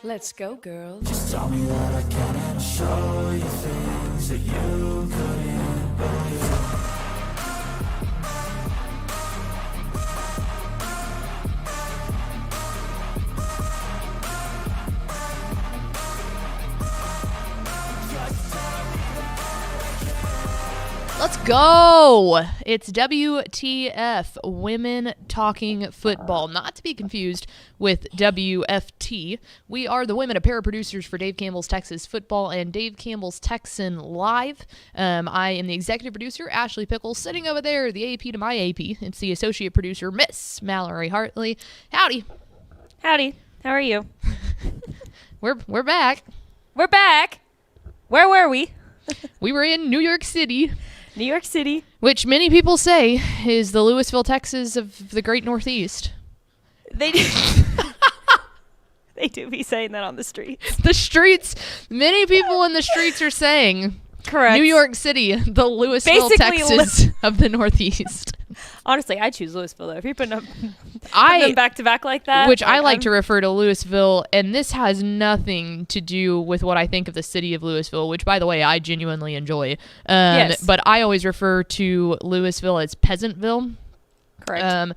Let's go, girls. Just tell me that I can and I'll show you things that you couldn't believe. Let's go! It's WTF, Women Talking Football. Not to be confused with WFT. We are the Women Apparel producers for Dave Campbell's Texas Football and Dave Campbell's Texan Live. I am the executive producer, Ashley Pickles, sitting over there, the AP to my AP. It's the associate producer, Miss Mallory Hartley. Howdy. Howdy. How are you? We're back. We're back. Where were we? We were in New York City. New York City. Which many people say is the Louisville, Texas of the great Northeast. They do. They do be saying that on the streets. The streets, many people in the streets are saying, Correct. New York City, the Louisville, Basically, Texas of the Northeast. Honestly, I choose Louisville, though. If you're putting them back-to-back like that. Which I like to refer to Louisville, and this has nothing to do with what I think of the city of Louisville, which, by the way, I genuinely enjoy. Yes. But I always refer to Louisville as Peasantville. Correct.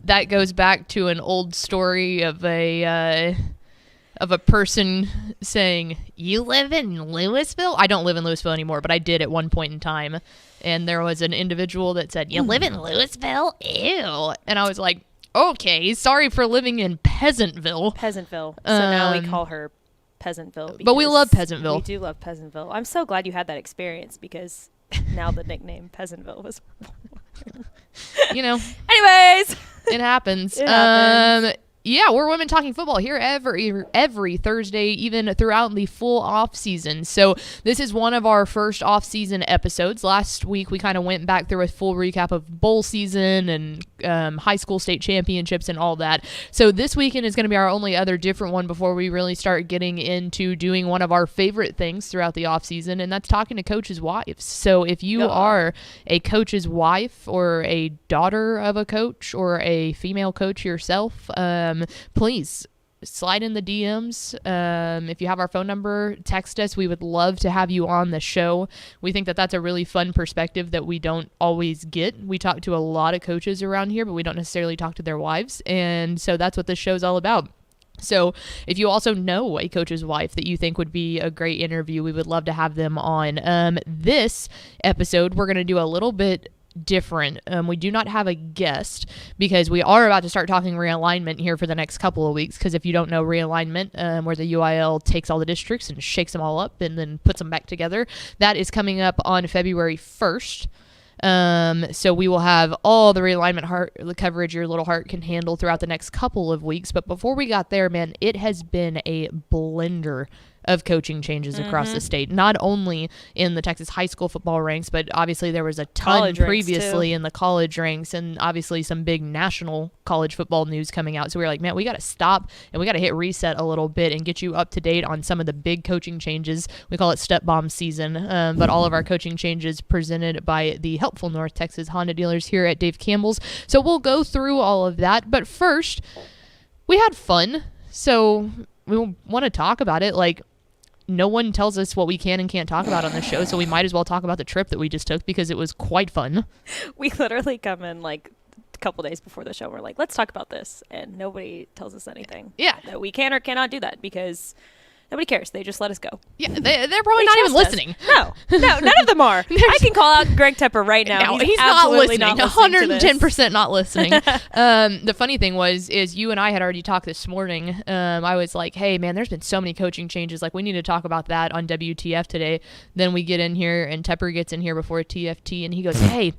That goes back to an old story of a person saying, "You live in Louisville?" I don't live in Louisville anymore, but I did at one point in time. And there was an individual that said, "You live in Louisville? Ew." And I was like, okay, sorry for living in Peasantville. Peasantville. So now we call her Peasantville. But we love Peasantville. We do love Peasantville. I'm so glad you had that experience because now the nickname Peasantville was... You know. Anyways. It happens. It happens. Yeah, we're Women Talking Football here every Thursday, even throughout the full off season. So this is one of our first off season episodes. Last week we kind of went back through a full recap of bowl season and high school state championships and all that. So this weekend is going to be our only other different one before we really start getting into doing one of our favorite things throughout the off season, and that's talking to coaches' wives. So if you are a coach's wife or a daughter of a coach or a female coach yourself, please slide in the DMs. If you have our phone number, text us. We would love to have you on the show. We think that that's a really fun perspective that we don't always get. We talk to a lot of coaches around here, but we don't necessarily talk to their wives. And so that's what this show's all about. So if you also know a coach's wife that you think would be a great interview, we would love to have them on. This episode, we're going to do a little bit different. We do not have a guest because we are about to start talking realignment here for the next couple of weeks, because if you don't know realignment, where the UIL takes all the districts and shakes them all up and then puts them back together, that is coming up on February 1st. So we will have all the realignment coverage your little heart can handle throughout the next couple of weeks. But before we got there, man, it has been a blender of coaching changes across the state, not only in the Texas high school football ranks, but obviously there was a ton previously in the college ranks, and obviously some big national college football news coming out. So we were like, man, we got to stop and we got to hit reset a little bit and get you up to date on some of the big coaching changes. We call it step bomb season, but all of our coaching changes presented by the helpful North Texas Honda dealers here at Dave Campbell's. So we'll go through all of that, but first we had fun. So we want to talk about it. Like, no one tells us what we can and can't talk about on the show, so we might as well talk about the trip that we just took because it was quite fun. We literally come in like a couple days before the show. We're like, let's talk about this, and nobody tells us anything. Yeah. That we can or cannot do that because nobody cares. They just let us go. Yeah, they're probably not even listening. No, none of them are. I can call out Greg Tepper right now. No, he's not listening. 110% not listening. The funny thing is you and I had already talked this morning. I was like, hey, man, there's been so many coaching changes. Like, we need to talk about that on WTF today. Then we get in here, and Tepper gets in here before TFT, and he goes, hey,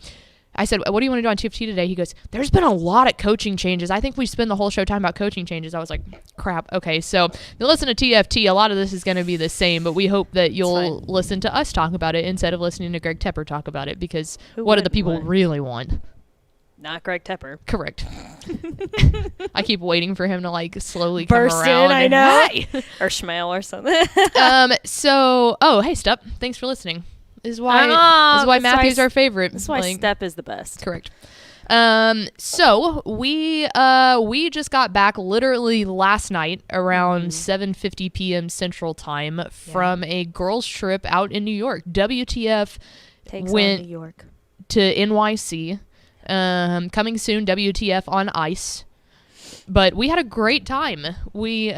I said, what do you want to do on TFT today? He goes, there's been a lot of coaching changes. I think we spend the whole show talking about coaching changes. I was like, crap. Okay, so you listen to TFT. A lot of this is going to be the same, but we hope that you'll listen to us talk about it instead of listening to Greg Tepper talk about it, because what do the people really want? Not Greg Tepper. Correct. I keep waiting for him to like slowly burst come around. I know. Hey. Or Schmale or something. Hey, Step, thanks for listening. This is why Matthew's our favorite. That's why Step is the best. Correct. So we just got back literally last night around 7:50 p.m. Central Time from a girls' trip out in New York. WTF Takes went on New York to NYC. Coming soon, WTF on ice. But we had a great time. We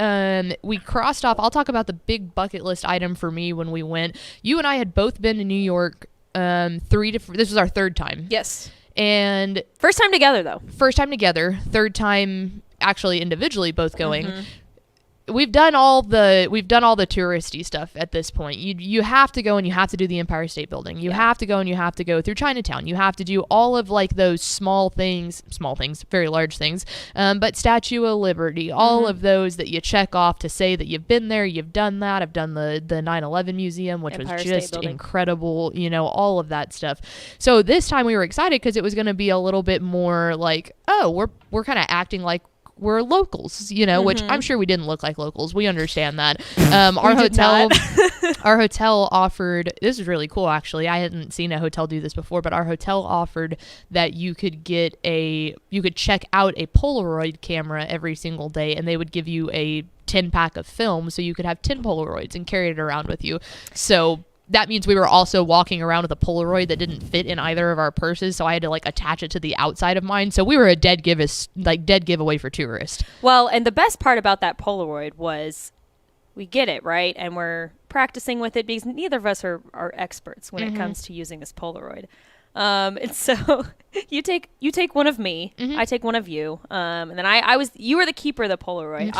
crossed off. I'll talk about the big bucket list item for me when we went. You and I had both been to New York. This was our third time. Yes. And First time together, though. first time together, third time actually individually both going. We've done all the touristy stuff at this point. You have to go and you have to do the Empire State Building. You have to go and you have to go through Chinatown. You have to do all of like those small things, very large things, but Statue of Liberty, all of those that you check off to say that you've been there, you've done that. I've done the 9/11 museum, which Empire was State just Building. incredible, all of that stuff. So this time we were excited because it was going to be a little bit more like, oh, we're kind of acting like we're locals, which I'm sure we didn't look like locals. We understand that. Our hotel offered, this is really cool actually. I hadn't seen a hotel do this before, but our hotel offered that you could check out a Polaroid camera every single day and they would give you a 10-pack of film so you could have 10 Polaroids and carry it around with you. So that means we were also walking around with a Polaroid that didn't fit in either of our purses, so I had to like attach it to the outside of mine. So we were a dead giveaway for tourists. Well, and the best part about that Polaroid was we get it, right? And we're practicing with it because neither of us are experts when it comes to using this Polaroid. And so you take one of me, I take one of you, and then you were the keeper of the Polaroid.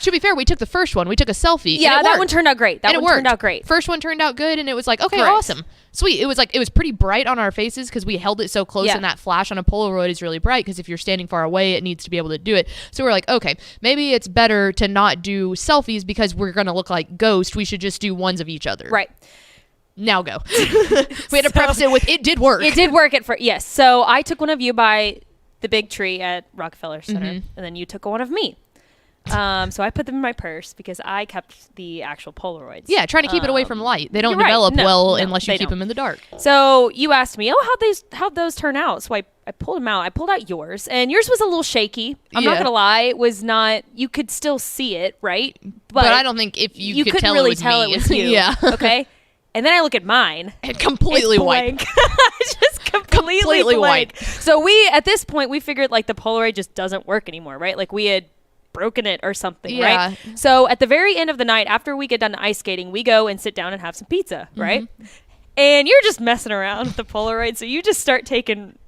To be fair, we took the first one. We took a selfie. Yeah, and that one turned out great. Turned out great. First one turned out good, and it was like, okay, Correct. awesome, sweet. It was pretty bright on our faces because we held it so close, and that flash on a Polaroid is really bright because if you're standing far away, it needs to be able to do it. So we're like, okay, maybe it's better to not do selfies because we're gonna look like ghosts. We should just do ones of each other. Right. Now go. We had to preface it with, it did work. It did work yes. So I took one of you by the big tree at Rockefeller Center, and then you took one of me. So I put them in my purse because I kept the actual Polaroids. Yeah, trying to keep it away from light. They don't you're right. develop No, well no, unless you they keep don't. them in the dark. So you asked me, how'd those turn out? So I pulled them out. I pulled out yours, and yours was a little shaky. I'm not Yeah. gonna lie, it was not. You could still see it, right? But I don't think if you could couldn't tell really it was tell me. it was you. Yeah. Okay. And then I look at mine. Completely It's white. blank. Just completely white. blank. So at this point, we figured like the Polaroid just doesn't work anymore, right? Like we had broken it or something, Yeah. right? So at the very end of the night, after we get done ice skating, we go and sit down and have some pizza, right? And you're just messing around with the Polaroid, so you just start taking,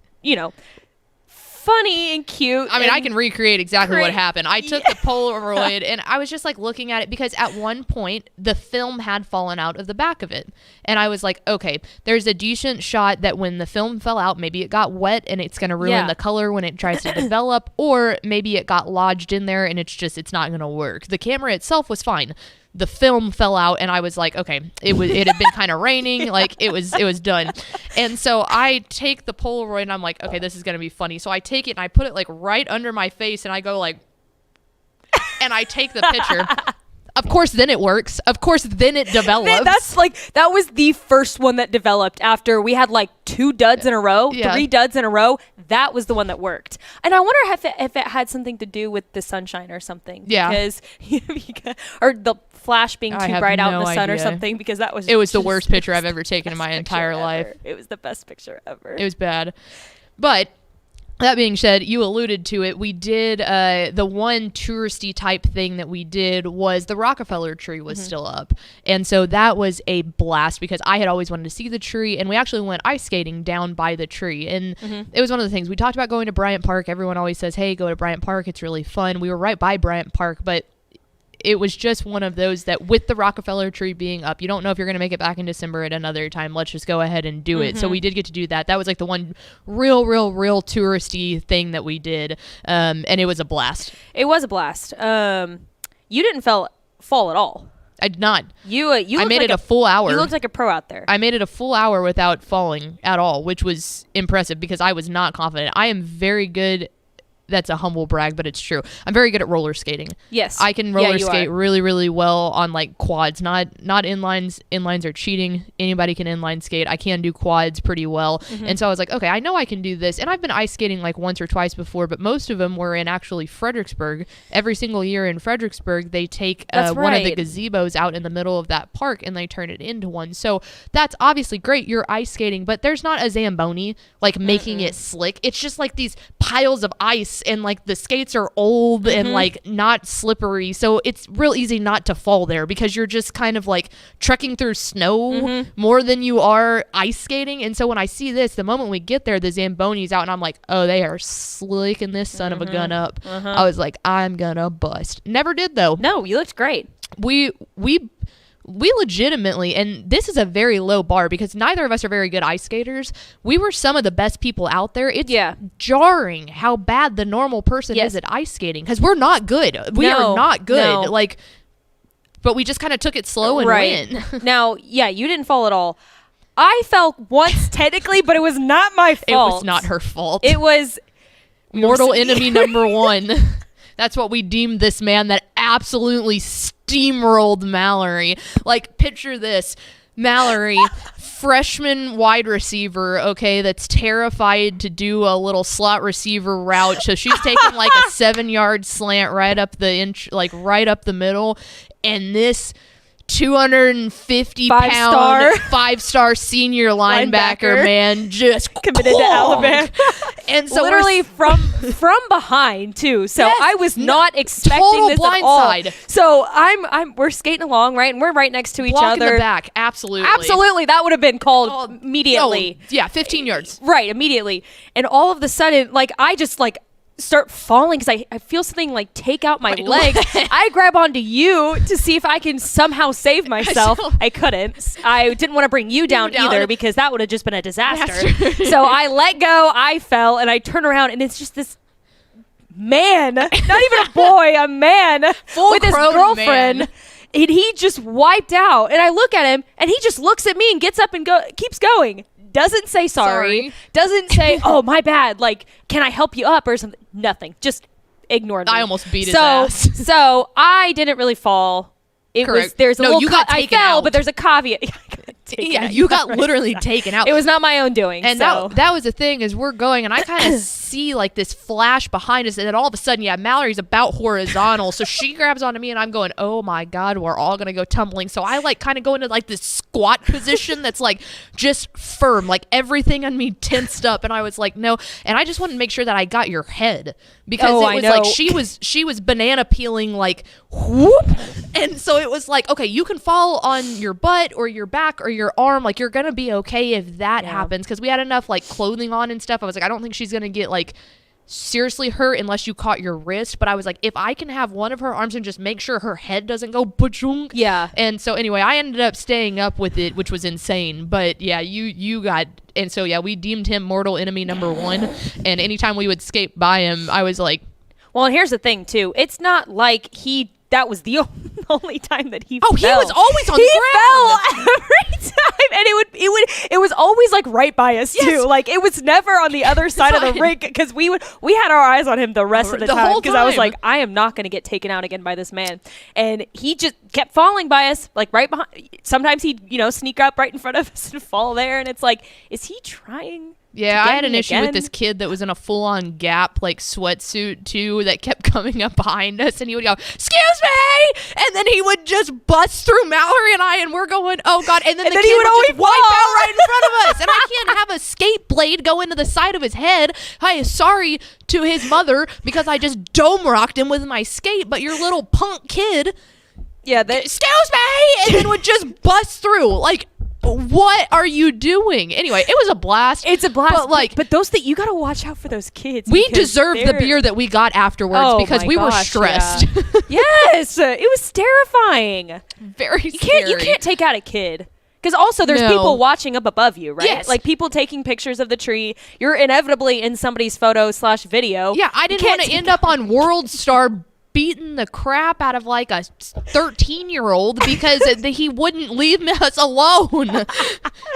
funny and cute. I mean, and I can recreate exactly what great. happened. I took the Polaroid and I was just like looking at it because at one point the film had fallen out of the back of it. And I was like, okay, there's a decent shot that when the film fell out, maybe it got wet and it's going to ruin Yeah. the color when it tries to develop, or maybe it got lodged in there and it's not going to work. The camera itself was fine. The film fell out and I was like, okay, it had been kind of raining, like it was done. And so I take the Polaroid and I'm like, okay, this is going to be funny. So I take it and I put it like right under my face and I go like, and I take the picture. Of course, then it works. Of course, then it develops. That was the first one that developed after we had like 2 duds in a row, Yeah. 3 duds in a row. That was the one that worked. And I wonder if it had something to do with the sunshine or something. Yeah. Because, or the flash being I too have bright out in no the sun or idea. something, because that was It was the just worst picture I've best- ever taken in my best entire picture life. ever. It was the best picture ever. It was bad. But that being said, you alluded to it. We did the one touristy type thing that we did was the Rockefeller tree was still up. And so that was a blast because I had always wanted to see the tree, and we actually went ice skating down by the tree. And it was one of the things we talked about going to Bryant Park. Everyone always says, hey, go to Bryant Park. It's really fun. We were right by Bryant Park, but it was just one of those that with the Rockefeller tree being up, you don't know if you're going to make it back in December at another time. Let's just go ahead and do it. So we did get to do that. That was like the one real touristy thing that we did. And it was a blast. It was a blast. You didn't fall at all. I did not. You I looked made like it a full hour. You looked like a pro out there. I made it a full hour without falling at all, which was impressive because I was not confident. I am very good that's a humble brag, but it's true. I'm very good at roller skating. Yes. I can Yeah, roller you skate are. really, really well on like quads, not inlines. Inlines are cheating. Anybody can inline skate. I can do quads pretty well. And so I was like, okay, I know I can do this. And I've been ice skating like once or twice before, but most of them were in actually Fredericksburg. Every single year in Fredericksburg, they take That's one of the right. gazebos out in the middle of that park and they turn it into one. So that's obviously great. You're ice skating, but there's not a Zamboni like making it slick. It's just like these piles of ice and like the skates are old and like not slippery. So it's real easy not to fall there because you're just kind of like trekking through snow more than you are ice skating. And so when I see this, the moment we get there, the Zamboni's out and I'm like, oh, they are slicking this son of a gun up. I was like, I'm gonna bust. Never did though. No, you looked great. We legitimately, and this is a very low bar because neither of us are very good ice skaters. We were some of the best people out there. It's jarring how bad the normal person is at ice skating because we're not good. We are not good. No. Like, but we just kind of took it slow and went. Now, yeah, you didn't fall at all. I fell once technically, but it was not my fault. It was not her fault. It was mortal enemy number one. That's what we deemed this man that absolutely steamrolled Mallory. Like, picture this. Mallory, freshman wide receiver, okay, that's terrified to do a little slot receiver route. So she's taking like a 7-yard slant right up the inch, like right up the middle. And this 250-pound five-star senior linebacker man just committed to Alabama. And so literally from behind too. So Yes, I was not expecting total this at all. blindside. So we're skating along, right? And we're right next to each block in other. the back, absolutely. Absolutely. That would have been called immediately. Oh, yeah, 15 yards. Right, immediately. And all of the sudden, like, I just like start falling because I feel something like take out my leg. I grab onto you to see if I can somehow save myself. I couldn't. I didn't want to bring you down either because that would have just been a disaster. So I let go, I fell, and I turn around and it's just this man, not even a boy, a man with his girlfriend. Man. And he just wiped out. And I look at him and he just looks at me and gets up and keeps going. Doesn't say sorry. Doesn't say, oh, my bad. Like, can I help you up or something? Nothing. Just ignored me. I almost beat his ass. So I didn't really fall. It Correct. was, there's a No, little, you got I taken fell, out. but there's a caveat. Yeah, you got literally taken out. It was not my own doing. And so. that was the thing is we're going and I kind of see like this flash behind us and then all of a sudden, yeah, Mallory's about horizontal. So she grabs onto me and I'm going, oh my God, we're all going to go tumbling. So I like kind of go into like this squat position that's like just firm, like everything on me tensed up. And I was like, no. And I just wanted to make sure that I got your head because it was like she was banana peeling like whoop. And so it was like, okay, you can fall on your butt or your back or your arm. Like you're going to be okay if that happens. Cause we had enough like clothing on and stuff. I was like, I don't think she's going to get like seriously hurt unless you caught your wrist. But I was like, if I can have one of her arms and just make sure her head doesn't go ba-chunk. Yeah. And so anyway, I ended up staying up with it, which was insane. But yeah, you got, and so yeah, we deemed him mortal enemy number one. And anytime we would skate by him, I was like, well, and here's the thing too. It's not like that was the only time that he fell. he was always on the He ground. fell every time, and it was always like right by us too. Like it was never on the other side of the rink because we had our eyes on him the rest of the time whole because I was time. like, I am not going to get taken out again by this man, and he just kept falling by us, like right behind. Sometimes he'd sneak up right in front of us and fall there, and it's like, is he trying? Yeah, I had an issue with this kid that was in a full-on Gap like sweatsuit too that kept coming up behind us and he would go, "Excuse me!" And then he would just bust through Mallory and I and we're going, "Oh God!" And then the kid he would always just wipe out right in front of us. And I can't have a skate blade go into the side of his head. Hi, sorry to his mother because I just dome rocked him with my skate, but your little punk kid, "Excuse me!" and then would just bust through like. What are you doing? Anyway, it was a blast. It's a blast, but those that you got to watch out for those kids. We deserved the beer that we got afterwards because we were stressed. Yeah. Yes, it was terrifying. Very scary. You can't take out a kid. Because also there's people watching up above you, right? Yes. Like people taking pictures of the tree. You're inevitably in somebody's photo/video. Yeah, I didn't want to end up on World Star beating the crap out of like a 13-year-old because he wouldn't leave us alone.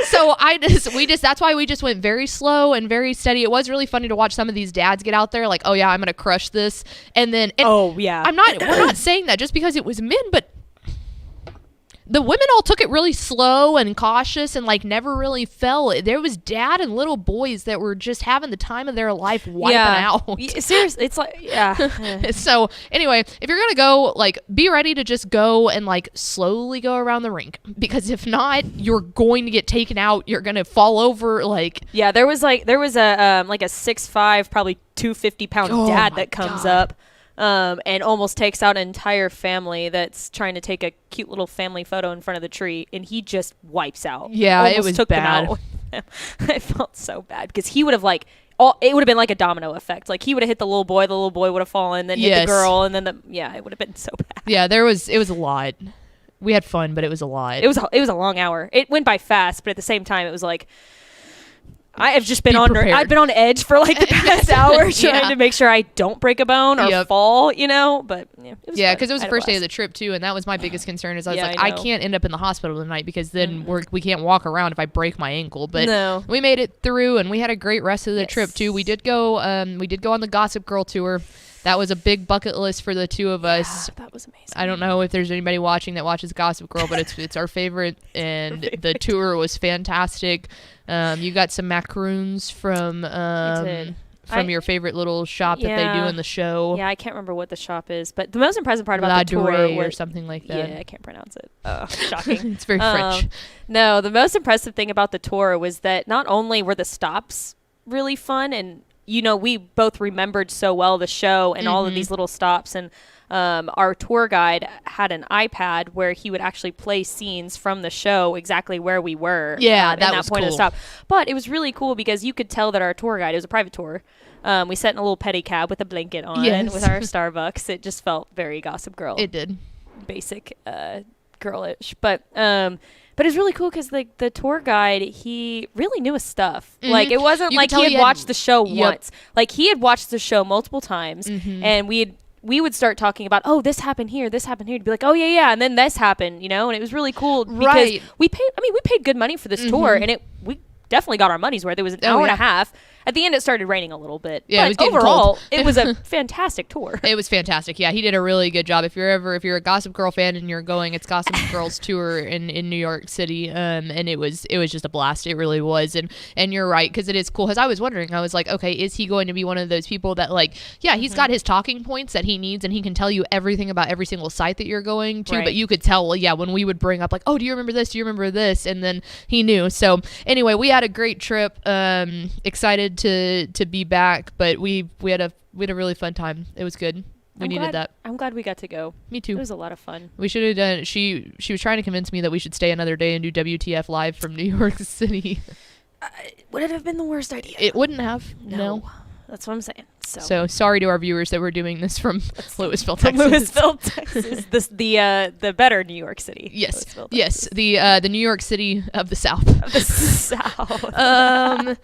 So that's why we just went very slow and very steady. It was really funny to watch some of these dads get out there like, oh yeah, I'm gonna crush this, and then we're not saying that just because it was men, but the women all took it really slow and cautious and like never really fell. There was dad and little boys that were just having the time of their life wiping out. Seriously, it's like, So anyway, if you're going to go, like, be ready to just go and like slowly go around the rink, because if not, you're going to get taken out. You're going to fall over. Like, yeah, there was a 6'5", probably 250-pound dad that comes up. And almost takes out an entire family that's trying to take a cute little family photo in front of the tree, and he just wipes out. Yeah, it was bad. I felt so bad because he would have it would have been like a domino effect. Like he would have hit the little boy would have fallen, then hit the girl, and then it would have been so bad. Yeah, it was a lot. We had fun, but it was a lot. It was a long hour. It went by fast, but at the same time, it was like, I have just been I've been on edge for like the past hour trying to make sure I don't break a bone or fall, but it was because it was the first day of the trip too, and that was my biggest concern is I can't end up in the hospital tonight because then we can't walk around if I break my ankle. But we made it through, and we had a great rest of the trip too. We did go on the Gossip Girl tour. That was a big bucket list for the two of us. That was amazing. I don't know if there's anybody watching that watches Gossip Girl, but it's our favorite, and the tour was fantastic. You got some macaroons from your favorite little shop that they do in the show. Yeah, I can't remember what the shop is, but the most impressive part about the tour or something like that. Yeah, I can't pronounce it. Shocking. It's very French. No, the most impressive thing about the tour was that not only were the stops really fun, and we both remembered so well the show and all of these little stops, and our tour guide had an iPad where he would actually play scenes from the show exactly where we were. Yeah, that was point cool. of the stop. But it was really cool because you could tell that our tour guide, it was a private tour. We sat in a little pedicab with a blanket on with our Starbucks. It just felt very Gossip Girl. It did. Basic girlish. But it was really cool because like the tour guide, he really knew his stuff. Like it wasn't like he had watched the show once. Like he had watched the show multiple times, and we would start talking about, oh, this happened here, to be like, oh yeah, and then this happened, and it was really cool because we paid good money for this tour, and we definitely got our money's worth. It was an hour and a half. At the end, it started raining a little bit. Yeah, but overall, it was a fantastic tour. It was fantastic. Yeah, he did a really good job. If you're a Gossip Girl fan and you're going, it's Gossip Girl's tour in New York City, and it was just a blast. It really was. And you're right, because it is cool. Because I was wondering, I was like, okay, is he going to be one of those people that he's got his talking points that he needs, and he can tell you everything about every single site that you're going to. Right. But you could tell, when we would bring up like, oh, do you remember this? Do you remember this? And then he knew. So anyway, we had a great trip. Excited to be back, but we had a really fun time. It was good. We needed that. I'm glad we got to go. Me too. It was a lot of fun. We should have done. She was trying to convince me that we should stay another day and do WTF live from New York City. Would it have been the worst idea? It wouldn't have. No. That's what I'm saying. So sorry to our viewers that we're doing this from Louisville, Texas. The better New York City. Yes. Yes. The New York City of the South. Of the South.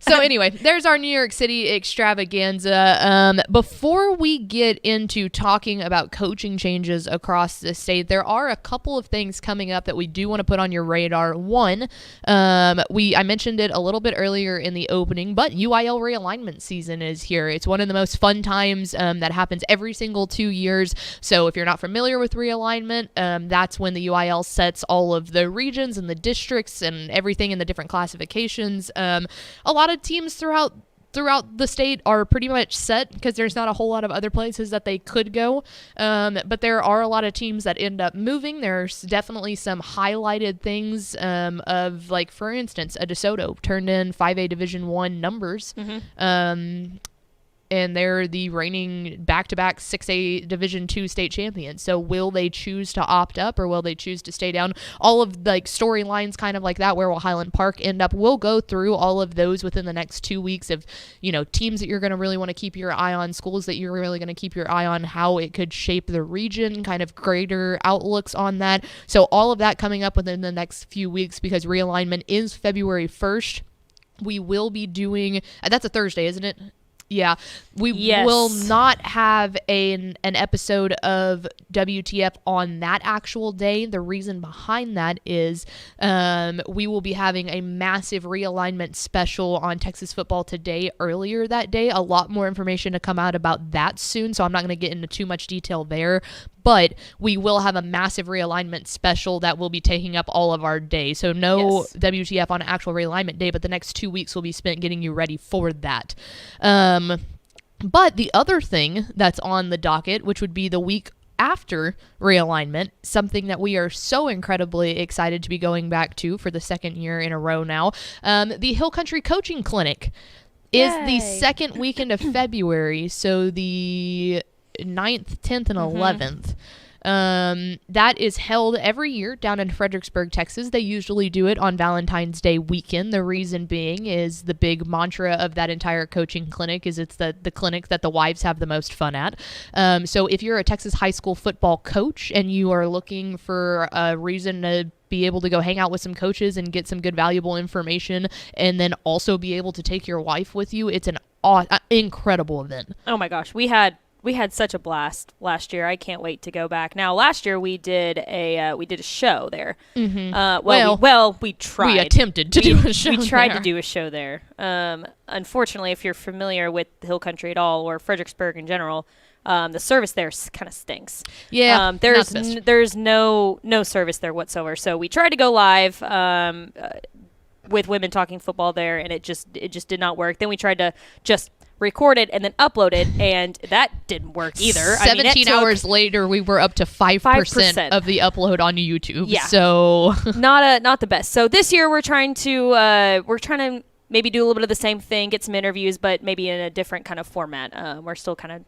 So anyway, there's our New York City extravaganza. Before we get into talking about coaching changes across the state, there are a couple of things coming up that we do want to put on your radar. One, I mentioned it a little bit earlier in the opening, but UIL realignment season is here. It's one of the most fun times that happens every single 2 years. So if you're not familiar with realignment, that's when the UIL sets all of the regions and the districts and everything in the different classifications. A lot of teams throughout the state are pretty much set because there's not a whole lot of other places that they could go, but there are a lot of teams that end up moving. There's definitely some highlighted things of, like, for instance, a DeSoto turned in 5A Division I numbers, and they're the reigning back-to-back 6A Division II state champions. So will they choose to opt up or will they choose to stay down? All of the storylines kind of like that, where will Highland Park end up? We'll go through all of those within the next 2 weeks of, teams that you're going to really want to keep your eye on, schools that you're really going to keep your eye on, how it could shape the region, kind of greater outlooks on that. So all of that coming up within the next few weeks, because realignment is February 1st. We will be doing, that's a Thursday, isn't it? Yeah, we Yes. will not have an episode of WTF on that actual day. The reason behind that is we will be having a massive realignment special on Texas Football Today earlier that day. A lot more information to come out about that soon, so I'm not going to get into too much detail there. But we will have a massive realignment special that will be taking up all of our day. So no Yes. WTF on actual realignment day, but the next 2 weeks will be spent getting you ready for that. But the other thing that's on the docket, which would be the week after realignment, something that we are so incredibly excited to be going back to for the second year in a row now, the Hill Country Coaching Clinic is the Yay. second weekend of February, so the 9th, 10th, and 11th. That is held every year down in Fredericksburg, Texas. They usually do it on Valentine's Day weekend. The reason being is the big mantra of that entire coaching clinic is it's the clinic that the wives have the most fun at. So if you're a Texas high school football coach and you are looking for a reason to be able to go hang out with some coaches and get some good valuable information and then also be able to take your wife with you, it's an incredible event. Oh my gosh, we had such a blast last year. I can't wait to go back. Now, last year we did a show there. Mm-hmm. We tried. We attempted to do a show. We tried there. to do a show there. Unfortunately, if you're familiar with Hill Country at all or Fredericksburg in general, the service there kind of stinks. Yeah, there's no service there whatsoever. So we tried to go live with women talking football there, and it just did not work. Then we tried to just record it and then upload it, and that didn't work either. 17 hours later, we were up to 5% of the upload on YouTube. Yeah. So not the best. So this year we're trying to maybe do a little bit of the same thing, get some interviews, but maybe in a different kind of format. We're still kind of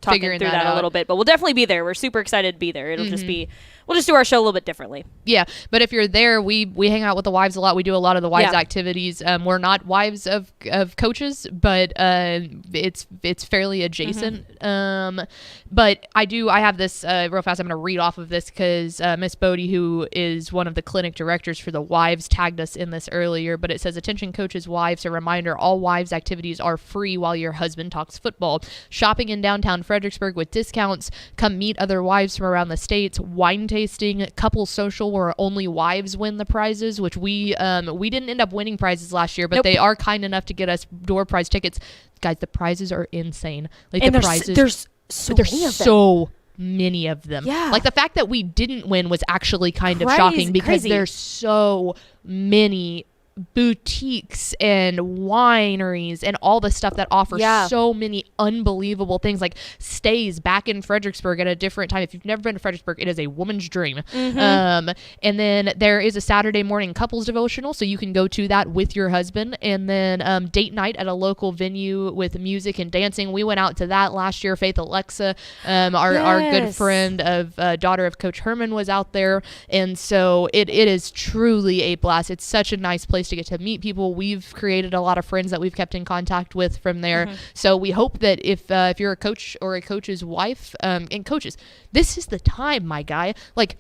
talking Figuring through that that a little bit, but we'll definitely be there. We're super excited to be there. It'll just be, we'll just do our show a little bit differently. Yeah, but if you're there, we hang out with the wives a lot. We do a lot of the wives Yeah. activities. We're not wives of coaches, but it's fairly adjacent. But I have this real fast. I'm going to read off of this because Miss Bodie, who is one of the clinic directors for the wives, tagged us in this earlier. But it says, "Attention coaches, wives, a reminder: all wives activities are free while your husband talks football. Shopping in downtown Fredericksburg with discounts. Come meet other wives from around the states. Wine tasting, couple social where only wives win the prizes," which we didn't end up winning prizes last year, but Nope. they are kind enough to get us door prize tickets. Guys, the prizes are insane. Like And the there's prizes, there's so there's many of them. so many of them. Yeah. Like the fact that we didn't win was actually kind of shocking because crazy. there's so many boutiques and wineries and all the stuff that offer Yeah. so many unbelievable things, like stays back in Fredericksburg at a different time. If you've never been to Fredericksburg, it is a woman's dream. And then there is a Saturday morning couples devotional, so you can go to that with your husband. And then date night at a local venue with music and dancing. We went out to that last year. Faith Alexa, our good Yes. friend of daughter of Coach Herman, was out there, and so it is truly a blast. It's such a nice place to get to meet people. We've created a lot of friends that we've kept in contact with from there. So we hope that if you're a coach or a coach's wife, and coaches, this is the time, my guy. Like,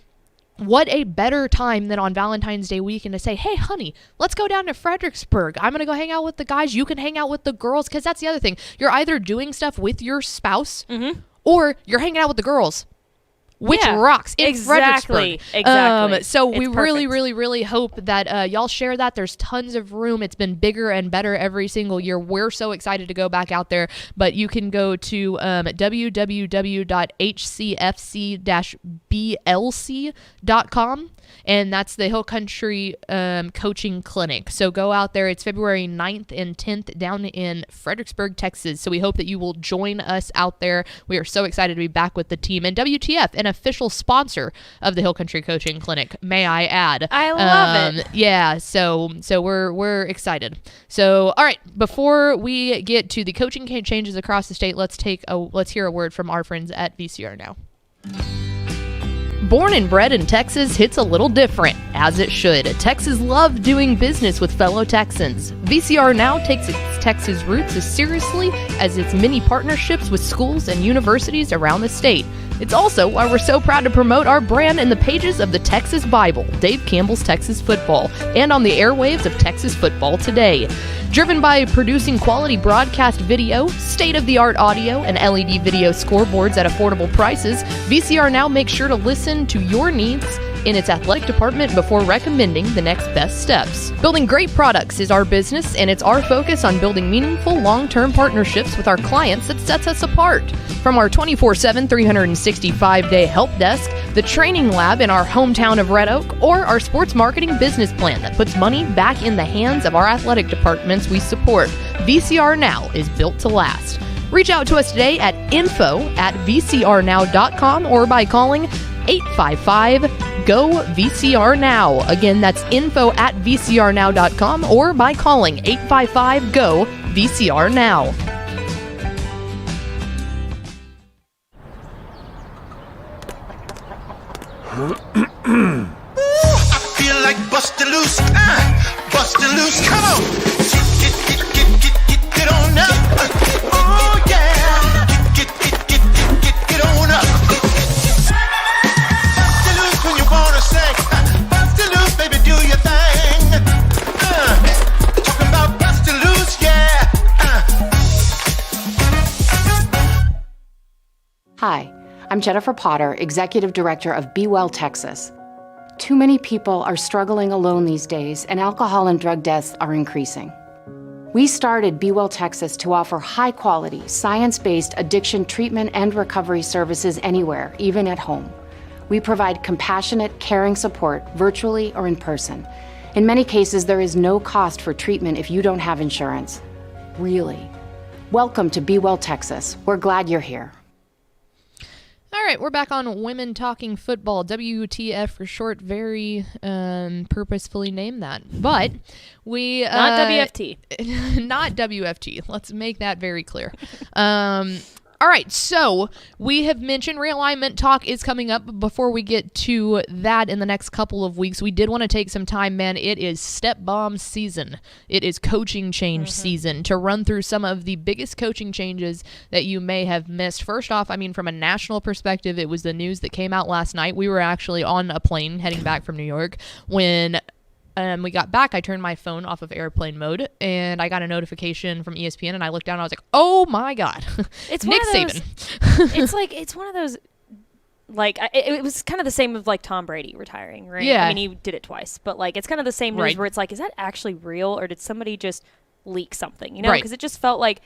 what a better time than on Valentine's Day weekend to say, "Hey, honey, let's go down to Fredericksburg. I'm going to go hang out with the guys. You can hang out with the girls." Because that's the other thing. You're either doing stuff with your spouse or you're hanging out with the girls. Which Yeah, rocks in exactly, Fredericksburg. exactly. So we It's really, perfect. really, really hope that y'all share that. There's tons of room. It's been bigger and better every single year. We're so excited to go back out there. But you can go to www.hcfc-blc.com. And that's the Hill Country Coaching Clinic. So go out there. It's February 9th and 10th down in Fredericksburg, Texas. So we hope that you will join us out there. We are so excited to be back with the team. And WTF, an official sponsor of the Hill Country Coaching Clinic, may I add. I love it. Yeah, so we're excited. So, all right, before we get to the coaching changes across the state, let's hear a word from our friends at VCR Now. Born and bred in Texas hits a little different, as it should. Texans love doing business with fellow Texans. VCR Now takes its Texas roots as seriously as its many partnerships with schools and universities around the state. It's also why we're so proud to promote our brand in the pages of the Texas Bible, Dave Campbell's Texas Football, and on the airwaves of Texas Football Today. Driven by producing quality broadcast video, state-of-the-art audio, and LED video scoreboards at affordable prices, VCR Now makes sure to listen to your needs in its athletic department before recommending the next best steps. Building great products is our business, and it's our focus on building meaningful, long-term partnerships with our clients that sets us apart. From our 24/7, 365-day help desk, the training lab in our hometown of Red Oak, or our sports marketing business plan that puts money back in the hands of our athletic departments we support, VCR Now is built to last. Reach out to us today at info@vcrnow.com or by calling 855-GO-VCR Now. Again, that's info@vcrnow.com or by calling 855-GO-VCR Now. I feel like bustin' loose, bustin' loose. Come on, get on up. Oh yeah, get on up. Bustin' loose when you wanna sing. Bustin' loose, baby, do your thing. Talking about bustin' loose, yeah. Hi, I'm Jennifer Potter, Executive Director of Be Well Texas. Too many people are struggling alone these days, and alcohol and drug deaths are increasing. We started Be Well Texas to offer high-quality, science-based addiction treatment and recovery services anywhere, even at home. We provide compassionate, caring support virtually or in person. In many cases, there is no cost for treatment if you don't have insurance. Really. Welcome to Be Well Texas. We're glad you're here. All right, we're back on Women Talking Football, WTF for short, very purposefully named that. But we... Not WFT. Not WFT. Let's make that very clear. All right, so we have mentioned realignment talk is coming up. But before we get to that in the next couple of weeks, we did want to take some time, man. It is step bomb season. It is coaching change season to run through some of the biggest coaching changes that you may have missed. First off, I mean, from a national perspective, it was the news that came out last night. We were actually on a plane heading back from New York when... we got back, I turned my phone off of airplane mode, and I got a notification from ESPN, and I looked down, and I was like, oh my God. It's Nick one of Saban. It's one of those, like, it was kind of the same with, like, Tom Brady retiring, right? Yeah. I mean, he did it twice, but, like, it's kind of the same news Right. where it's like, is that actually real, or did somebody just leak something, you know? Right. Because it just felt like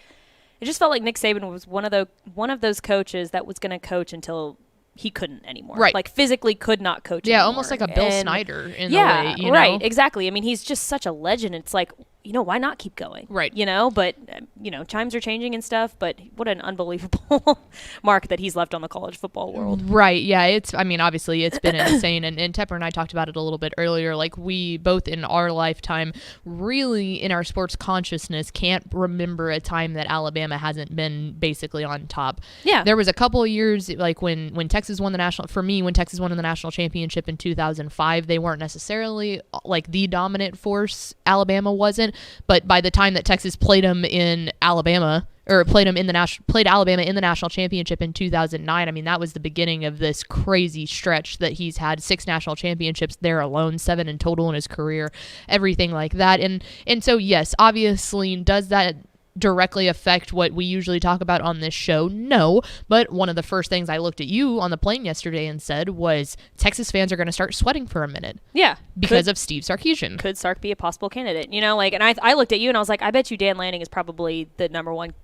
Nick Saban was one of those coaches that was going to coach until he couldn't anymore. Right. Like, physically could not coach Yeah, anymore. almost like a Bill Snyder in yeah, the way, you right, know? exactly. I mean, he's just such a legend. It's like, you know, why not keep going? Right. You know, but, you know, times are changing and stuff, but what an unbelievable mark that he's left on the college football world. Right, yeah, I mean, obviously it's been insane, and Tepper and I talked about it a little bit earlier, like we both in our lifetime really in our sports consciousness can't remember a time that Alabama hasn't been basically on top. Yeah. There was a couple of years, like when Texas won the national, for me, when Texas won the national championship in 2005, they weren't necessarily like the dominant force. Alabama wasn't, but by the time that Texas played them in Alabama, or played Alabama in the national championship in 2009. I mean, that was the beginning of this crazy stretch that he's had 6 national championships there alone, 7 in total in his career, everything like that. And so, yes, obviously, does that directly affect what we usually talk about on this show? No, but one of the first things I looked at you on the plane yesterday and said was Texas fans are going to start sweating for a minute. Yeah. Because of Steve Sarkisian. Could Sark be a possible candidate? You know, like, and I looked at you and I was like, I bet you Dan Lanning is probably the number one,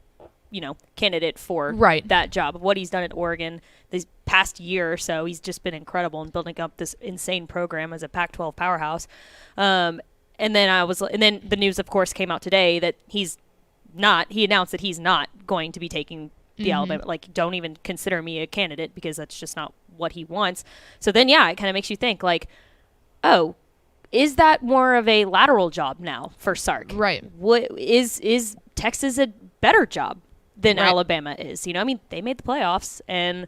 you know, candidate for that job. Of what he's done at Oregon this past year or so, he's just been incredible in building up this insane program as a Pac-12 powerhouse. And then the news, of course, came out today that he announced that he's not going to be taking the Alabama, like, don't even consider me a candidate because that's just not what he wants. So then, yeah, it kind of makes you think, like, oh, is that more of a lateral job now for Sark? Right. What is Texas a better job than Alabama is? You know, I mean, they made the playoffs, and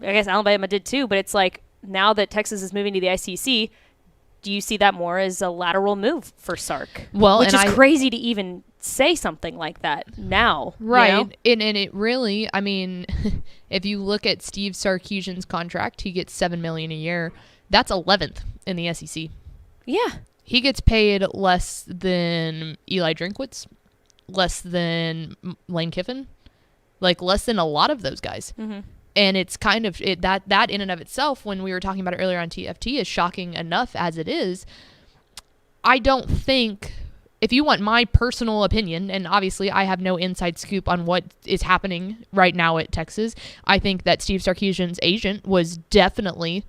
I guess Alabama did too, but it's like, now that Texas is moving to the ICC, do you see that more as a lateral move for Sark? Well, which and is crazy to even say something like that now. Right. You know? And it really, I mean, if you look at Steve Sarkisian's contract, he gets $7 million a year. That's 11th in the SEC. Yeah. He gets paid less than Eli Drinkwitz, less than Lane Kiffin, like less than a lot of those guys. Mm-hmm. And it's kind of that in and of itself, when we were talking about it earlier on TFT, is shocking enough as it is. I don't think, if you want my personal opinion, and obviously I have no inside scoop on what is happening right now at Texas, I think that Steve Sarkisian's agent was definitely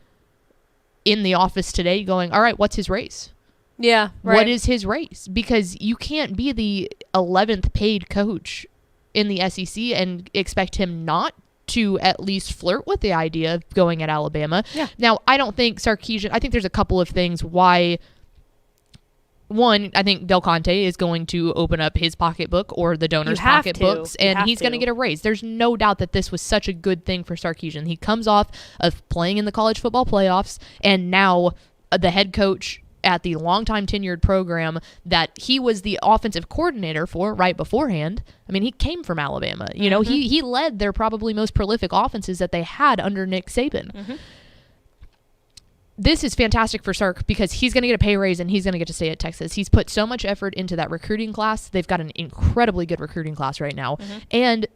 in the office today going, all right, what's his raise? Yeah. Right. What is his raise? Because you can't be the 11th paid coach in the SEC and expect him not to at least flirt with the idea of going at Alabama. Yeah. Now, I don't think Sarkisian, I think there's a couple of things why. One, I think Del Conte is going to open up his pocketbook or the donors' pocketbooks, and he's going to get a raise. There's no doubt that this was such a good thing for Sarkisian. He comes off of playing in the college football playoffs, and now the head coach at the longtime tenured program that he was the offensive coordinator for right beforehand. I mean, he came from Alabama. You know, he led their probably most prolific offenses that they had under Nick Saban. Mm-hmm. This is fantastic for Sark because he's going to get a pay raise and he's going to get to stay at Texas. He's put so much effort into that recruiting class. They've got an incredibly good recruiting class right now. Mm-hmm. And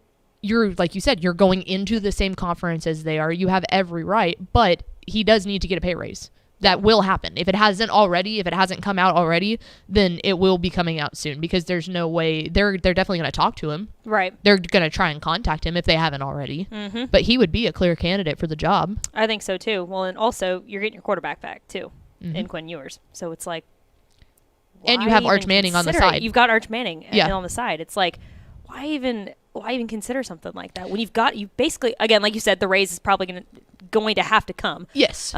you're, like you said, you're going into the same conference as they are. You have every right, but he does need to get a pay raise. That will happen. If it hasn't come out already, then it will be coming out soon because there's no way they're definitely going to talk to him. Right. They're going to try and contact him if they haven't already. Mm-hmm. But he would be a clear candidate for the job. I think so too. Well, and also you're getting your quarterback back too in Quinn Ewers. So it's like, and you have Arch Manning on the side. You've got Arch Manning on the side. It's like, why even consider something like that when you basically, again, like you said, the raise is probably going to have to come. Yes.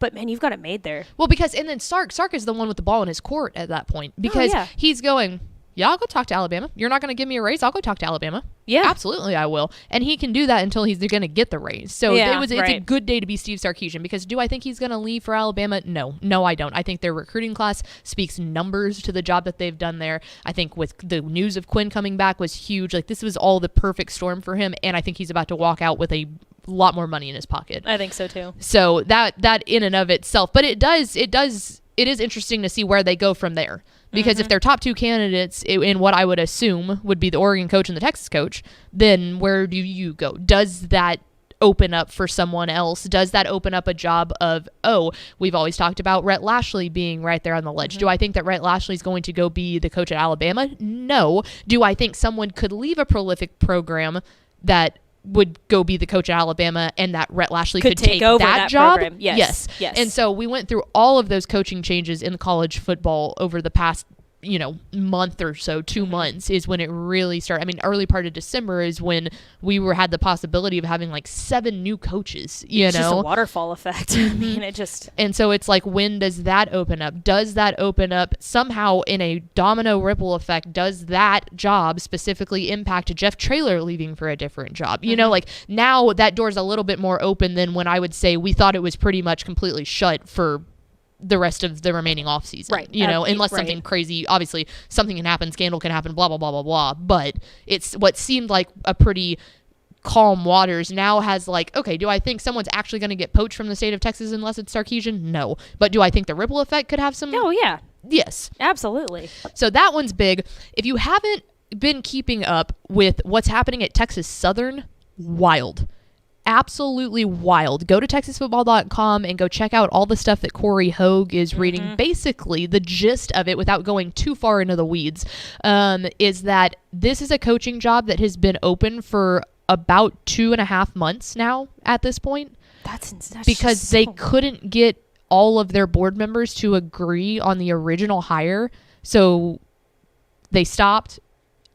But man, you've got it made there. Well, and then Sark is the one with the ball in his court at that point because he's going, yeah, I'll go talk to Alabama. You're not going to give me a raise. I'll go talk to Alabama. Yeah, absolutely, I will. And he can do that until he's going to get the raise. So it's a good day to be Steve Sarkisian because do I think he's going to leave for Alabama? No, I don't. I think their recruiting class speaks numbers to the job that they've done there. I think with the news of Quinn coming back was huge. Like this was all the perfect storm for him, and I think he's about to walk out with a lot more money in his pocket. I think so too. So that in and of itself, but it is interesting to see where they go from there. Because if they're top two candidates in what I would assume would be the Oregon coach and the Texas coach, then where do you go? Does that open up for someone else? Does that open up a job of, we've always talked about Rhett Lashley being right there on the ledge. Do I think that Rhett Lashley is going to go be the coach at Alabama? No. Do I think someone could leave a prolific program that would go be the coach at Alabama and that Rhett Lashley could take over that job? Program. Yes. And so we went through all of those coaching changes in college football over the past, month or so, 2 months is when it really started. I mean, early part of December is when we had the possibility of having like 7 new coaches, It's just a waterfall effect. I mean, it just. And so it's like, when does that open up? Does that open up somehow in a domino ripple effect? Does that job specifically impact Jeff Traylor leaving for a different job? Like now that door's a little bit more open than when I would say we thought it was pretty much completely shut for the rest of the remaining off season, right? Unless something crazy, obviously something can happen, scandal can happen, blah, blah, blah, blah, blah. But it's what seemed like a pretty calm waters now has like, okay, do I think someone's actually going to get poached from the state of Texas unless it's Sarkisian? No. But do I think the ripple effect could have some? Oh, yeah. Yes. Absolutely. So that one's big. If you haven't been keeping up with what's happening at Texas Southern, wild. Absolutely wild. Go to texasfootball.com and go check out all the stuff that Corey Hogue is reading. Basically, the gist of it, without going too far into the weeds, is that this is a coaching job that has been open for about 2.5 months now at this point. That's because they couldn't get all of their board members to agree on the original hire. So they stopped.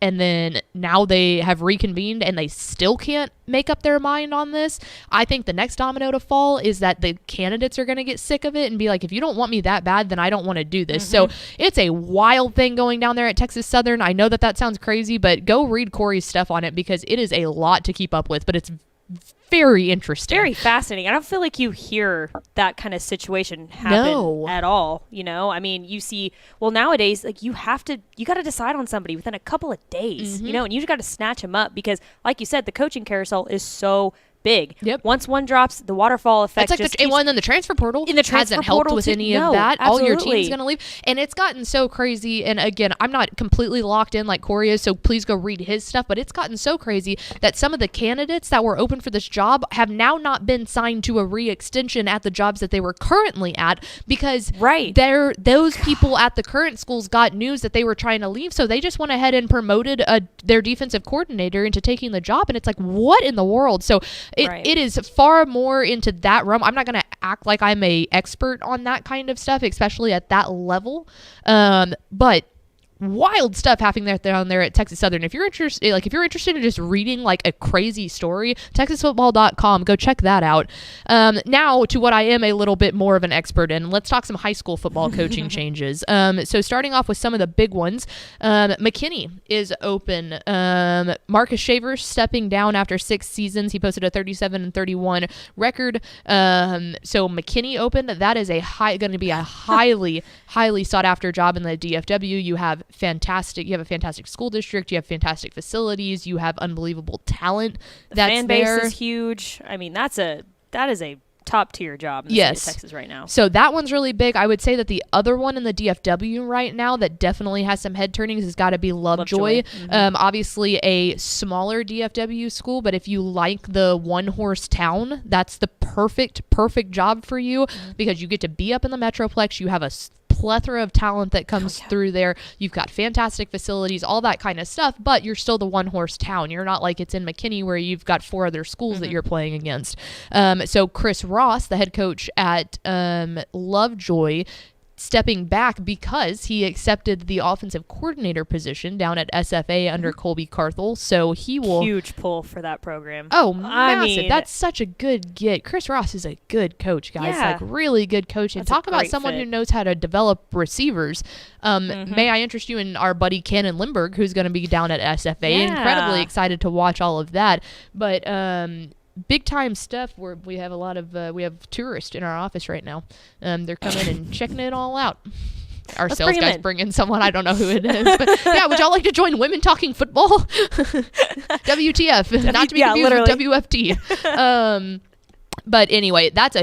And then now they have reconvened and they still can't make up their mind on this. I think the next domino to fall is that the candidates are going to get sick of it and be like, if you don't want me that bad, then I don't want to do this. So it's a wild thing going down there at Texas Southern. I know that sounds crazy, but go read Corey's stuff on it because it is a lot to keep up with, but it's very interesting. Very fascinating. I don't feel like you hear that kind of situation happen at all. You know, I mean, you see, well, nowadays, like you got to decide on somebody within a couple of days, you know, and you got to snatch them up because, like you said, the coaching carousel is so big. Yep. Once one drops, the waterfall effect. It's like and then the transfer portal hasn't helped with any of that. Absolutely. All your team's going to leave. And it's gotten so crazy. And again, I'm not completely locked in like Corey is, so please go read his stuff. But it's gotten so crazy that some of the candidates that were open for this job have now not been signed to a re-extension at the jobs that they were currently at because those people at the current schools got news that they were trying to leave. So they just went ahead and promoted their defensive coordinator into taking the job. And it's like, what in the world? So it is far more into that realm. I'm not going to act like I'm a expert on that kind of stuff, especially at that level. But wild stuff happening down there at Texas Southern. If you're interested in just reading like a crazy story, TexasFootball.com, go check that out. Now to what I am a little bit more of an expert in. Let's talk some high school football coaching changes. So starting off with some of the big ones, McKinney is open. Marcus Shaver stepping down after 6 seasons. He posted a 37-31 record. So McKinney open. That is going to be a highly sought after job in the DFW. You have a fantastic school district, you have fantastic facilities, you have unbelievable talent. The fan base is huge. I mean, that is a top tier job in the state of Texas right now. So that one's really big. I would say that the other one in the DFW right now that definitely has some head turnings has got to be Lovejoy. Obviously a smaller DFW school, but if you like the one horse town, that's the perfect job for you because you get to be up in the Metroplex. You have a plethora of talent that comes through there. You've got fantastic facilities, all that kind of stuff, but you're still the one horse town. You're not like it's in McKinney where you've got 4 other schools that you're playing against. So Chris Ross, the head coach at Lovejoy, stepping back because he accepted the offensive coordinator position down at SFA under Colby Carthel. So he will... Huge pull for that program. Oh, massive. I mean, that's such a good get. Chris Ross is a good coach, guys. Yeah. Like, really good coach. And talk about someone who knows how to develop receivers. May I interest you in our buddy Cannon Lindbergh, who's going to be down at SFA. Yeah. Incredibly excited to watch all of that. But... big time stuff where we have a lot of we have tourists in our office right now. They're coming and checking it all out. Our sales guys bring in someone, I don't know who it is, but yeah, would y'all like to join Women Talking Football? WTF, not to be confused with WFT. But anyway, that's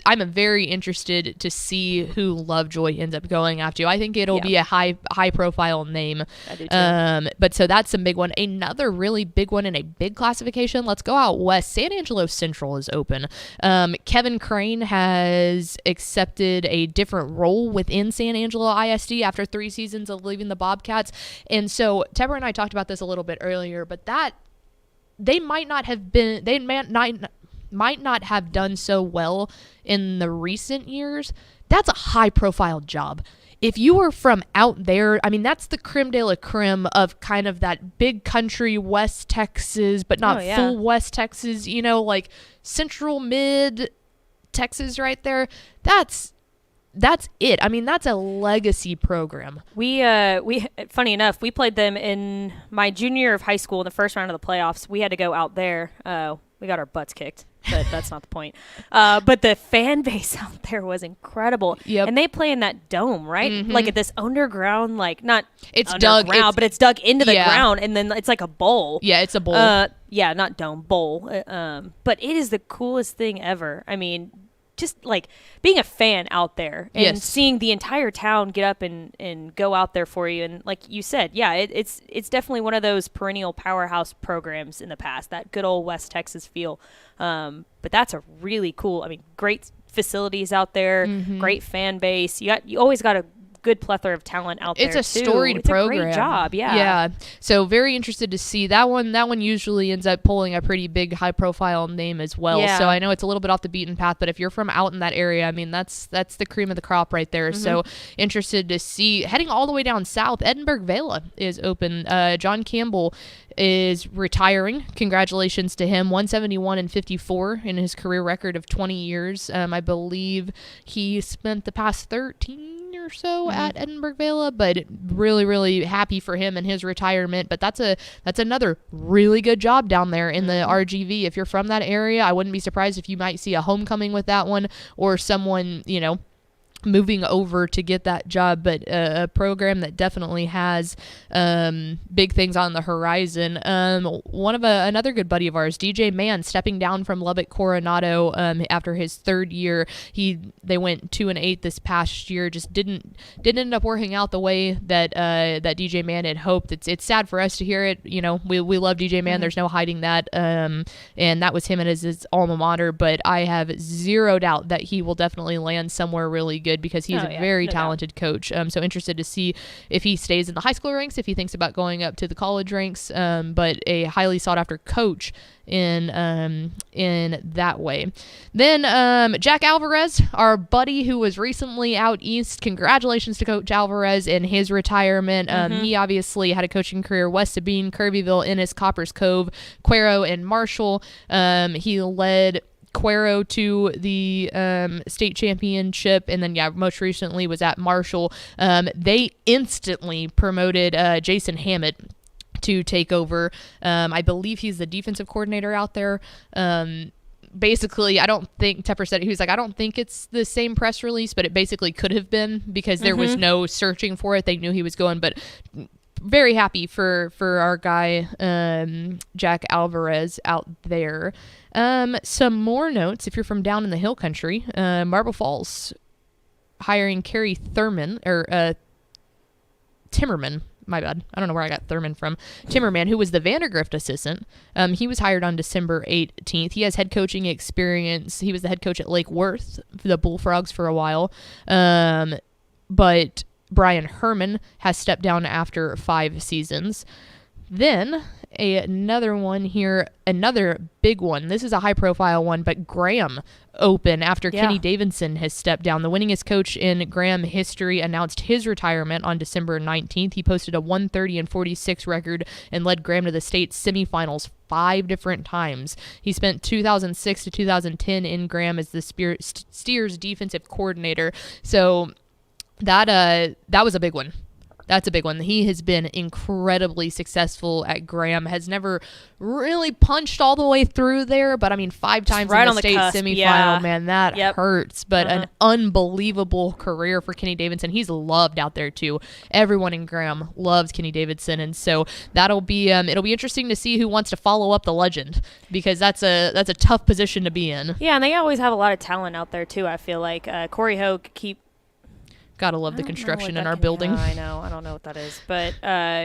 I'm very interested to see who Lovejoy ends up going after. I think it'll be a high profile name. I do too. But so that's a big one. Another really big one in a big classification. Let's go out west. San Angelo Central is open. Kevin Crane has accepted a different role within San Angelo ISD after 3 seasons of leaving the Bobcats. And so Tepper and I talked about this a little bit earlier, but they might not have done so well in the recent years. That's a high profile job. If you were from out there, I mean, that's the creme de la creme of kind of that big country West Texas, but not full West Texas, like central mid Texas right there. That's it. I mean, that's a legacy program. We funny enough, we played them in my junior year of high school in the first round of the playoffs. We had to go out there. We got our butts kicked, but that's not the point. But the fan base out there was incredible. Yep. And they play in that dome, right? Like at this underground, like not it's underground, dug, but it's dug into the ground, and then it's like a bowl. Yeah, it's a bowl. Yeah, not dome, bowl. But it is the coolest thing ever. I mean, just like being a fan out there and seeing the entire town get up and go out there for you. And like you said, it's definitely one of those perennial powerhouse programs in the past, that good old West Texas feel. But that's a really cool, great facilities out there, great fan base. You always got a good plethora of talent out there. It's a storied program. It's a great job, yeah. So very interested to see that one. That one usually ends up pulling a pretty big, high-profile name as well. Yeah. So I know it's a little bit off the beaten path, but if you're from out in that area, I mean, that's the cream of the crop right there. So interested to see. Heading all the way down south, Edinburgh Vela is open. John Campbell is retiring. Congratulations to him. 171-54 in his career record of 20 years. I believe he spent the past 13 or or so at Edinburgh Vela, but really, really happy for him and his retirement. But that's another really good job down there in the RGV. If you're from that area, I wouldn't be surprised if you might see a homecoming with that one, or someone, moving over to get that job. But a program that definitely has big things on the horizon. Another good buddy of ours, DJ Mann, stepping down from Lubbock Coronado after his third year. They went 2-8 this past year. Just didn't end up working out the way that DJ Mann had hoped. It's sad for us to hear it. We love DJ Mann. There's no hiding that. And that was him at his alma mater. But I have zero doubt that he will definitely land somewhere really good, because he's a very talented coach. So interested to see if he stays in the high school ranks, if he thinks about going up to the college ranks, but a highly sought after coach in that way. Then Jack Alvarez, our buddy who was recently out east, congratulations to Coach Alvarez in his retirement. He obviously had a coaching career west of Bean, Kirbyville, Ennis, Coppers Cove, Cuero, and Marshall. He led Cuero to the state championship, and then most recently was at Marshall. They instantly promoted Jason Hammett to take over. I believe he's the defensive coordinator out there. Basically, I don't think Tepper said it. He was like, I don't think it's the same press release, but it basically could have been, because there was no searching for it. They knew he was going, but very happy for our guy, Jack Alvarez out there. Some more notes. If you're from down in the hill country, Marble Falls hiring Carrie Thurman, or Timmerman. My bad. I don't know where I got Thurman from. Timmerman, who was the Vandergrift assistant. He was hired on December 18th. He has head coaching experience. He was the head coach at Lake Worth, the Bullfrogs, for a while. But Brian Herman has stepped down after 5 seasons. Then another one here, another big one. This is a high-profile one, but Graham open after Kenny Davidson has stepped down. The winningest coach in Graham history announced his retirement on December 19th. He posted a 130-46 record and led Graham to the state semifinals 5 different times. He spent 2006 to 2010 in Graham as the Steers defensive coordinator. So that was a big one. That's a big one. He has been incredibly successful at Graham. Has never really punched all the way through there, but 5 times right in on the the state cusp, semifinal, man, that hurts. But an unbelievable career for Kenny Davidson. He's loved out there too. Everyone in Graham loves Kenny Davidson, and so it'll be interesting to see who wants to follow up the legend, because that's a tough position to be in. Yeah, and they always have a lot of talent out there too. I feel like Corey Hogue Gotta love the construction in our building. I know. I don't know what that is. But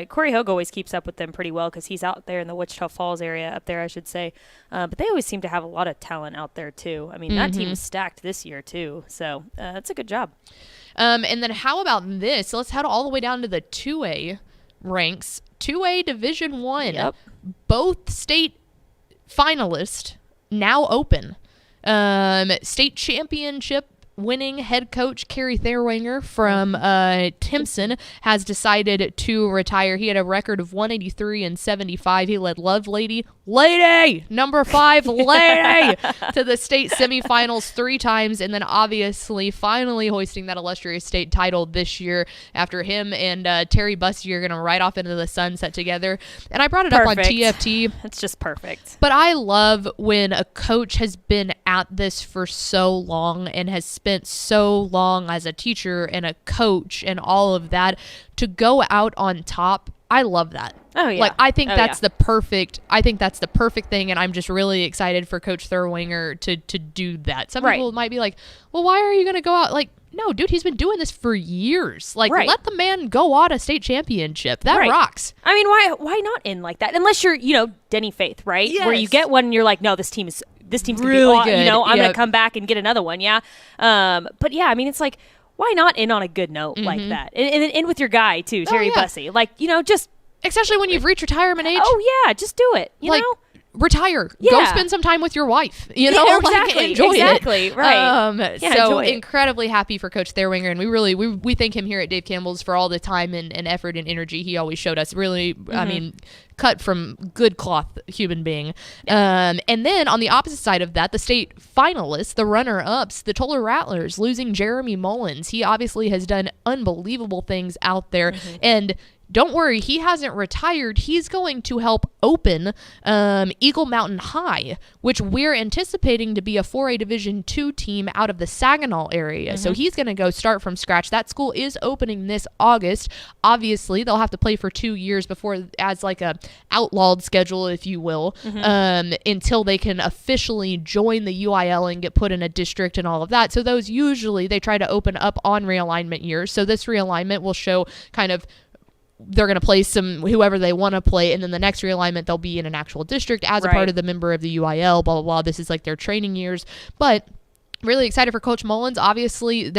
Corey Hogue always keeps up with them pretty well, because he's out there in the Wichita Falls area, up there, I should say. But they always seem to have a lot of talent out there, too. That team is stacked this year, too. So it's a good job. And then how about this? So let's head all the way down to the 2A ranks. 2A Division 1. Yep. Both state finalists now open. State championship winning head coach Kerry Therwanger from Timpson has decided to retire. He had a record of 183-75. He led Lady number 5 Lady to the state semifinals 3 times, and then obviously finally hoisting that illustrious state title this year after him and Terry Bussey are going to ride off into the sunset together. And I brought it up on TFT. It's just perfect. But I love when a coach has been at this for so long and has spent so long as a teacher and a coach and all of that to go out on top. I love that. Oh yeah. I think that's the perfect thing, and I'm just really excited for Coach Thurwanger to do that. Some people might be like, well, why are you going to go out? No, dude, he's been doing this for years. Let the man go on a state championship. That rocks. Why not end like that? Unless you're, Denny Faith, right? Yes. Where you get one and you're like, no, this team's really gonna be, good. I'm going to come back and get another one. Yeah. But yeah, it's like, why not end on a good note like that? And end with your guy too, Terry Bussey. Just especially when you've reached retirement age. Oh yeah, just do it. You know? retire. Go Yeah. spend some time with your wife. You know, Yeah, like, exactly, enjoy exactly, it. right. Yeah, So enjoy it. incredibly happy for Coach Therwinger, and we thank him here at Dave Campbell's for all the time and effort and energy he always showed us. Really, I mean, cut from good cloth human being. And then on the opposite side of that, the state finalists, the runner-ups, the Toller Rattlers, losing Jeremy Mullins. He obviously has done unbelievable things out there, and don't worry, he hasn't retired. He's going to help open Eagle Mountain High, which we're anticipating to be a 4A Division II team out of the Saginaw area. So he's going to go start from scratch. That school is opening this August. Obviously, they'll have to play for 2 years before, as like a outlawed schedule, if you will, until they can officially join the UIL and get put in a district and all of that. So those usually they try to open up on realignment years. So this realignment will show kind of they're going to play whoever they want to play, and then the next realignment they'll be in an actual district as a part of the member of the UIL, blah, blah, blah. This is like their training years. But really excited for Coach Mullins. Obviously,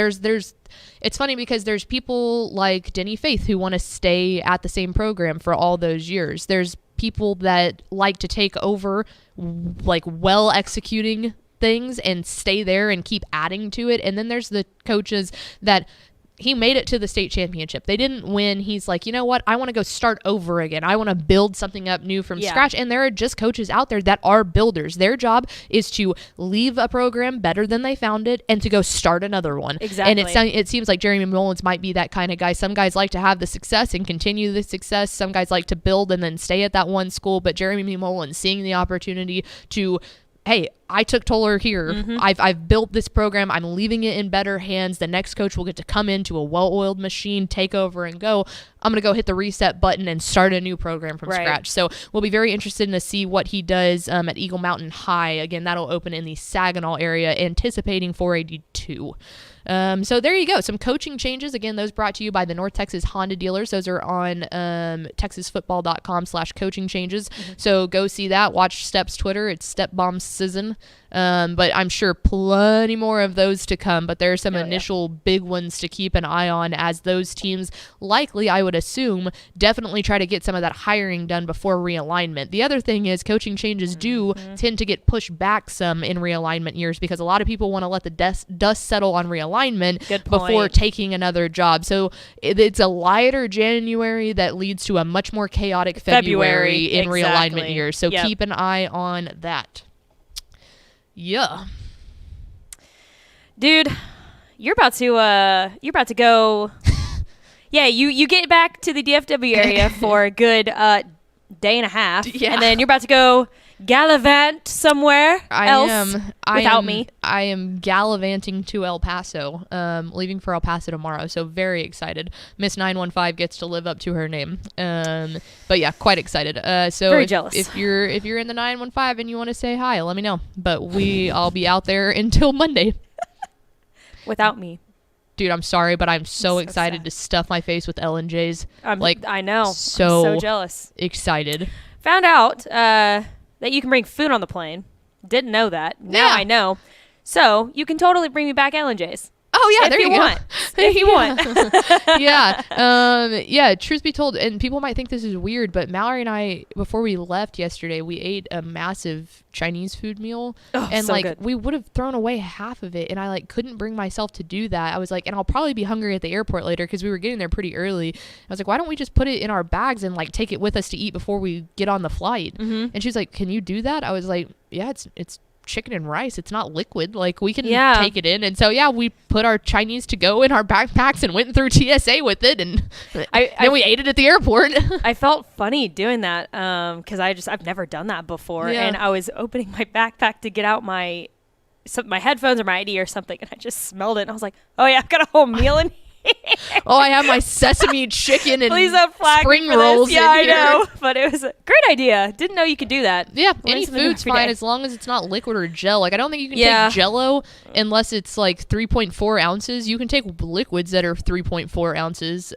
it's funny because there's people like Denny Faith who want to stay at the same program for all those years. There's people that like to take over, like, well executing things and stay there and keep adding to it. And then there's the coaches that he made it to the state championship. They didn't win. He's like, you know what? I want to go start over again. I want to build something up new from scratch. And there are just coaches out there that are builders. Their job is to leave a program better than they found it and to go start another one. Exactly. And it seems like Jeremy Mullins might be that kind of guy. Some guys like to have the success and continue the success. Some guys like to build and then stay at that one school. But Jeremy Mullins, seeing the opportunity to, hey, I took Toller here. I've built this program. I'm leaving it in better hands. The next coach will get to come into a well-oiled machine, take over, and go. I'm going to go hit the reset button and start a new program from scratch. So we'll be very interested to see what he does at Eagle Mountain High. Again, that'll open in the Saginaw area, anticipating 482. So there you go. Some coaching changes. Again, those brought to you by the North Texas Honda dealers. Those are on texasfootball.com/coaching changes. So go see that. Watch Step's Twitter. It's Step Bomb Season. But I'm sure plenty more of those to come. But there are some initial big ones to keep an eye on as those teams likely, I would assume, definitely try to get some of that hiring done before realignment. The other thing is coaching changes do tend to get pushed back some in realignment years because a lot of people want to let the dust settle on realignment before taking another job. So it's a lighter January that leads to a much more chaotic February in realignment years. So keep an eye on that. Yeah. Dude, you're about to go. Yeah, you get back to the DFW area for a good day and a half, and then you're about to go gallivant somewhere else without me. I am gallivanting to El Paso, leaving for El Paso tomorrow, so very excited. Miss 915 gets to live up to her name. But yeah, quite excited. So very jealous. If you're in the 915 and you want to say hi, let me know. But I'll be out there until Monday. Without me. Dude, I'm sorry, but I'm so excited sad. to stuff my face with L&J's. I know. So, I'm so jealous. Excited. Found out that you can bring food on the plane. Didn't know that. Now I know. So you can totally bring me back L&J's. Oh yeah, if there you want. If you want. Yeah. Truth be told, and people might think this is weird, but Mallory and I, before we left yesterday, we ate a massive Chinese food meal, and so good. we would have thrown away half of it, and I couldn't bring myself to do that. I was like, and I'll probably be hungry at the airport later because we were getting there pretty early. I was like, why don't we just put it in our bags and take it with us to eat before we get on the flight? And she's like, can you do that? I was like, yeah, it's chicken and rice. It's not liquid. We can take it in. And so we put our Chinese to go in our backpacks and went through TSA with it, and then we ate it at the airport. I felt funny doing that because I've never done that before, and I was opening my backpack to get out my headphones or my ID or something, and I just smelled it, and I was like, oh yeah, I've got a whole meal in here. Oh, I have my sesame chicken and Please don't flag spring me for rolls this. Yeah, in here. I know, but it was a great idea. Didn't know you could do that. Yeah, Learn any something new food's every fine day. as long as it's not liquid or gel. I don't think you can take Jell-O unless it's 3.4 ounces. You can take liquids that are 3.4 ounces.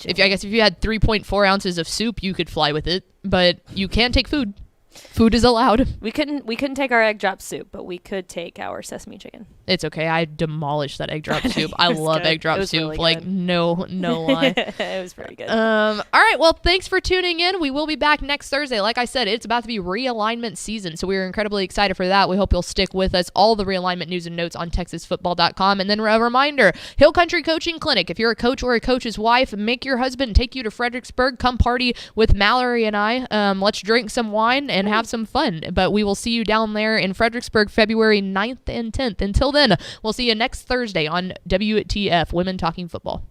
If you had 3.4 ounces of soup, you could fly with it, but you can't take food. Food is allowed. We couldn't take our egg drop soup, but we could take our sesame chicken. It's okay. I demolished that egg drop soup. I was love good. egg drop It was soup. really Like, good. no lie. It was pretty good. All right. Well, thanks for tuning in. We will be back next Thursday. Like I said, it's about to be realignment season, so we're incredibly excited for that. We hope you'll stick with us. All the realignment news and notes on TexasFootball.com. And then a reminder, Hill Country Coaching Clinic. If you're a coach or a coach's wife, make your husband take you to Fredericksburg. Come party with Mallory and I. Let's drink some wine and have some fun. But we will see you down there in Fredericksburg February 9th and 10th. Until then, we'll see you next Thursday on WTF, Women Talking Football.